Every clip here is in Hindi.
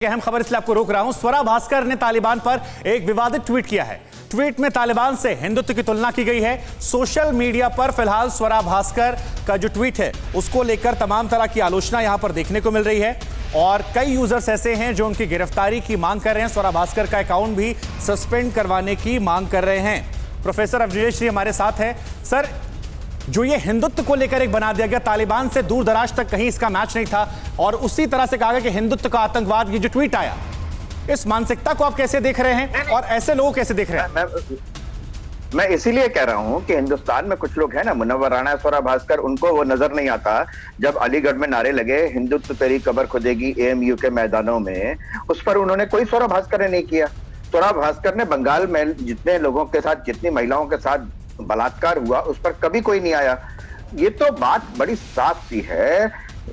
अहम खबर इसलिए आपको रोक रहा हूं। स्वरा भास्कर ने तालिबान पर एक विवादित ट्वीट किया है। ट्वीट में तालिबान से हिंदुत्व की तुलना की गई है। सोशल मीडिया पर फिलहाल स्वरा भास्कर का जो ट्वीट है उसको लेकर तमाम तरह की आलोचना यहां पर देखने को मिल रही है और कई यूजर्स ऐसे हैं जो उनकी गिरफ्तारी की मांग कर रहे हैं। स्वरा भास्कर का अकाउंट भी सस्पेंड करवाने की मांग कर रहे हैं। प्रोफेसर अवधेश जी हमारे साथ हैं। सर, जो ये हिंदुत्व को लेकर एक बना दिया गया, तालिबान से दूर दराज तक कहीं इसका मैच नहीं था और उसी तरह से कहा गया कि हिंदुत्व का आतंकवाद, ये जो ट्वीट आया, इस मानसिकता को आप कैसे देख रहे हैं और ऐसे लोग कैसे देख रहे हैं? मैं इसीलिए कह रहा हूं कि हिंदुस्तान में कुछ लोग हैं ना, मुनव्वर राणा, स्वरा भास्कर, उनको वो नजर नहीं आता जब अलीगढ़ में नारे लगे हिंदुत्व तेरी कब्र खुदेगी एएमयू के मैदानों में, उस पर उन्होंने कोई स्वरा भास्कर ने नहीं किया। स्वरा भास्कर ने बंगाल में जितने लोगों के साथ, जितनी महिलाओं के साथ बलात्कार हुआ उस पर कभी कोई नहीं आया। ये तो बात बड़ी साफ सी है।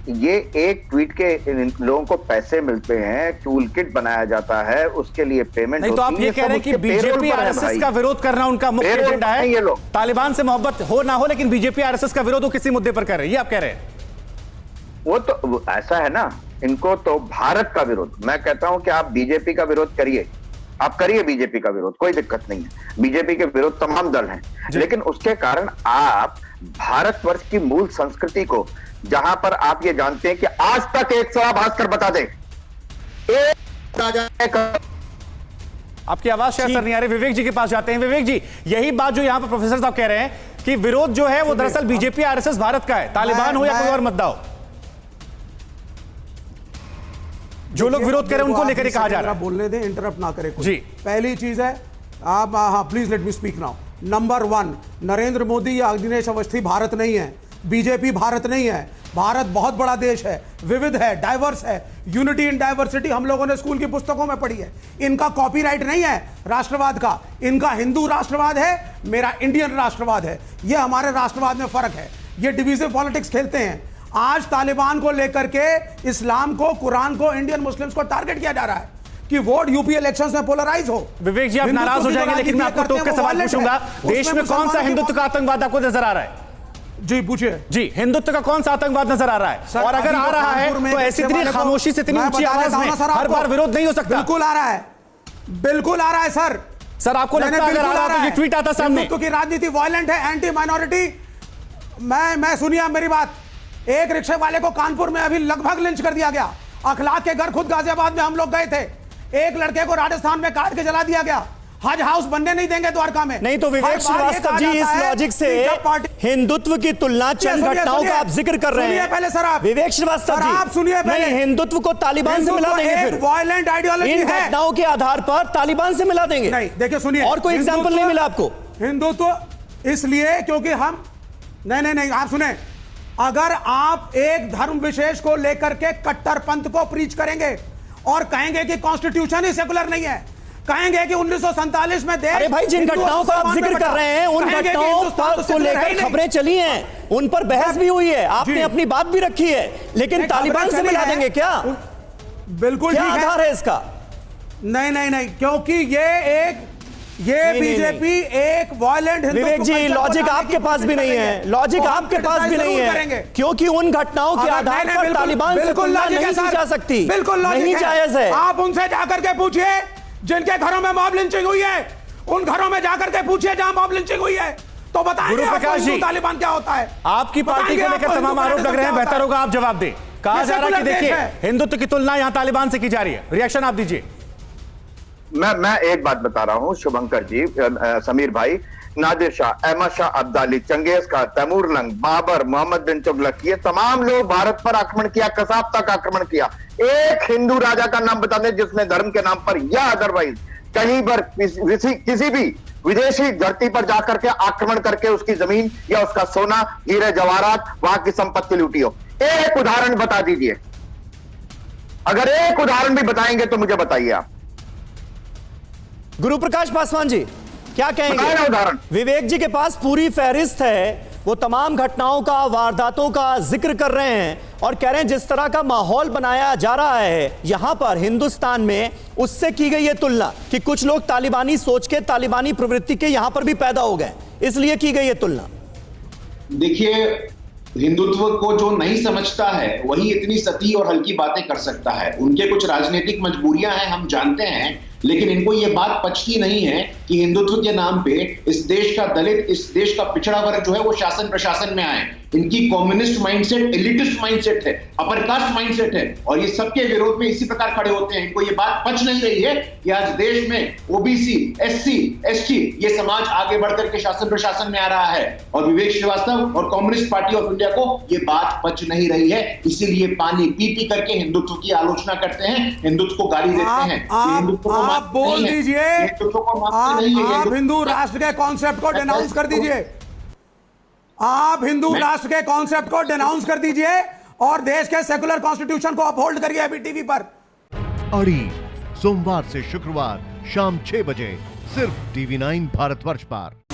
ये एक ट्वीट के लोगों को पैसे मिलते हैं, टूल किट बनाया जाता है, उसके लिए पेमेंट नहीं, तो आप ये कह रहे हैं कि बीजेपी आरएसएस का विरोध करना उनका मुख्य एजेंडा है। ये लोग तालिबान से मोहब्बत हो ना हो, लेकिन बीजेपी आरएसएस का विरोध वो किसी मुद्दे पर कर रहे हैं, ये आप कह रहे हैं? वो तो ऐसा है ना, इनको तो भारत का विरोध। मैं कहता हूं कि आप बीजेपी का विरोध करिए, आप करिए बीजेपी का विरोध, कोई दिक्कत नहीं है। बीजेपी के विरोध तमाम दल हैं, लेकिन उसके कारण आप भारतवर्ष की मूल संस्कृति को, जहां पर आप ये जानते हैं कि आज तक एक स्वरा भास्कर बता दे, आपकी आवाज शायद सर नहीं आ रही। विवेक जी के पास जाते हैं। विवेक जी, यही बात जो यहां पर प्रोफेसर साहब कह रहे हैं कि विरोध जो है वो दरअसल बीजेपी आरएसएस भारत का है, तालिबान हो या कोई और मुद्दा हो, जो लोग विरोध करें उनको लेकर कहा जा रहा है। बोलने दें, इंटरप्ट ना करें जी। पहली चीज है, आप please let me speak now. Number 1, Narendra Modi या दिनेश अवस्थी भारत नहीं है, बीजेपी भारत नहीं है। भारत बहुत बड़ा देश है, विविध है, डाइवर्स है। यूनिटी इन डाइवर्सिटी हम लोगों ने स्कूल की पुस्तकों में पढ़ी है। इनका कॉपीराइट नहीं है राष्ट्रवाद का, इनका हिंदू राष्ट्रवाद है, मेरा इंडियन राष्ट्रवाद है। यह हमारे राष्ट्रवाद में फर्क है। ये डिविजिव पॉलिटिक्स खेलते हैं। आज तालिबान को लेकर के इस्लाम को, कुरान को, इंडियन मुस्लिम्स को टारगेट किया जा रहा है कि वोट यूपी इलेक्शंस में पोलराइज हो। विवेक जी, आप नाराज हो जाएंगे, लेकिन मैं आपको टोक के सवाल पूछूंगा। देश में कौन सा हिंदुत्व का आतंकवाद आपको नजर आ रहा है? जी पूछिए। जी, हिंदुत्व का कौन सा आतंकवाद नजर आ रहा है? और अगर आ रहा है तो ऐसी इतनी खामोशी से, इतनी ऊंची आवाज में हर बार विरोध नहीं हो सकता। बिल्कुल आ रहा है, बिल्कुल आ रहा है सर। सर, आपको लगता है अगर आ रहा है तो ये ट्वीट आता सामने? हिंदुत्व की राजनीति वायलेंट है, एंटी माइनॉरिटी। मैं सुनिए मेरी बात। एक रिक्शे वाले को कानपुर में अभी लगभग लिंच कर दिया गया। अखलाक के घर खुद गाजियाबाद में हम लोग गए थे। एक लड़के को राजस्थान में काट के जला दिया गया। हज हाउस बनने नहीं देंगे द्वारका में। नहीं तो विवेक श्रीवास्तव जी, इस लॉजिक से हिंदुत्व की तुलना चंद घटनाओं का आप जिक्र कर रहे हैं। पहले सर आप विवेक श्रीवास्तव जी, आप सुनिए पहले। नहीं, हिंदुत्व को तालिबान से मिला देंगे, फिर वायलेंट आइडियोलॉजी है। इन घटनाओं के आधार पर तालिबान से मिला देंगे? नहीं, देखिए सुनिए, और कोई एग्जाम्पल नहीं मिला आपको? हिंदुत्व इसलिए क्योंकि हम नहीं, आप सुने, अगर आप एक धर्म विशेष को लेकर के कट्टरपंथ को प्रीच करेंगे और कहेंगे कि कॉन्स्टिट्यूशन ही सेकुलर नहीं है, कहेंगे कि 1947 में देश, अरे भाई, जिन घटनाओं का आप जिक्र कर रहे हैं, उन घटनाओं को लेकर खबरें चली हैं, उन पर बहस भी हुई है, आपने अपनी बात भी रखी है, लेकिन तालिबान से मिला देंगे क्या? बिल्कुल क्या आधार है इसका? नहीं, क्योंकि ये बीजेपी एक वायलेंट हिंदू। विवेक जी, लॉजिक आपके पास भी नहीं है, लॉजिक आपके पास भी नहीं है, क्योंकि उन घटनाओं के आधार पर तालिबान से तुलना नहीं की जा सकती, बिल्कुल नहीं जायज है। आप उनसे जाकर के पूछिए जिनके घरों में मॉब लिंचिंग हुई है, उन घरों में जाकर के पूछिए जहां मॉब लिंचिंग हुई है, तो बताएंगे आपको तालिबान क्या होता है। आपकी पार्टी को लेकर तमाम आरोप लग रहे हैं, बेहतर होगा आप जवाब दें। कहा जा रहा है कि देखिए, हिंदुत्व की तुलना यहां तालिबान से की जा रही है। रिएक्शन आप दीजिए। मैं एक बात बता रहा हूं शुभंकर जी, समीर भाई, Nadir Shah, Ahmad Shah Abdali, Genghis Khan, Taimur lung, Babar, Mohammad बिन तुगलक, ये तमाम लोग भारत पर आक्रमण किया, कसाब तक आक्रमण किया। एक हिंदू राजा का नाम बता दें जिसने धर्म के नाम पर या अदरवाइज कहीं पर किसी भी विदेशी धरती पर जाकर के आक्रमण करके उसकी जमीन या उसका सोना, हीरे जवाहरात, वहां की संपत्ति लूटी हो। एक उदाहरण बता दीजिए। अगर एक उदाहरण भी बताएंगे तो मुझे बताइए आप। गुरु प्रकाश पासवान जी, क्या कहेंगे? उदाहरण विवेक जी के पास पूरी फहरिस्त है, वो तमाम घटनाओं का, वारदातों का जिक्र कर रहे हैं और कह रहे हैं जिस तरह का माहौल बनाया जा रहा है यहां पर हिंदुस्तान में, उससे की गई है तुलना कि कुछ लोग तालिबानी सोच के, तालिबानी प्रवृत्ति के यहां पर भी पैदा हो गए, इसलिए की गई है तुलना। देखिए, हिंदुत्व को जो नहीं समझता है वही इतनी सती और हल्की बातें कर सकता है। उनके कुछ राजनीतिक मजबूरियां हैं, हम जानते हैं, लेकिन इनको ये बात पचती नहीं है कि हिंदुत्व के नाम पे इस देश का दलित, इस देश का पिछड़ा वर्ग जो है वो शासन प्रशासन में आए। इनकी कम्युनिस्ट माइंडसेट, एलिटिस्ट माइंडसेट है, अपर कास्ट माइंडसेट है, और ये सबके विरोध में इसी प्रकार खड़े होते हैं। इनको ये बात पच नहीं रही है कि आज देश में ओबीसी, एससी, एसटी ये समाज आगे बढ़कर के शासन प्रशासन में आ रहा है, और विवेक श्रीवास्तव और कम्युनिस्ट पार्टी ऑफ इंडिया को ये बात पच नहीं रही है। इसीलिए पानी पी पी करके हिंदुत्व की आलोचना करते हैं, हिंदुत्व को गाली देते हैं। आप बोल दीजिए, आप हिंदू राष्ट्र के कॉन्सेप्ट को डिनाउंस कर दीजिए। आप हिंदू राष्ट्र के कॉन्सेप्ट को डिनाउंस कर दीजिए और देश के सेकुलर कॉन्स्टिट्यूशन को अपहोल्ड करिए अभी टीवी पर। अड़ी सोमवार से शुक्रवार शाम 6 बजे सिर्फ TV9 भारतवर्ष पर।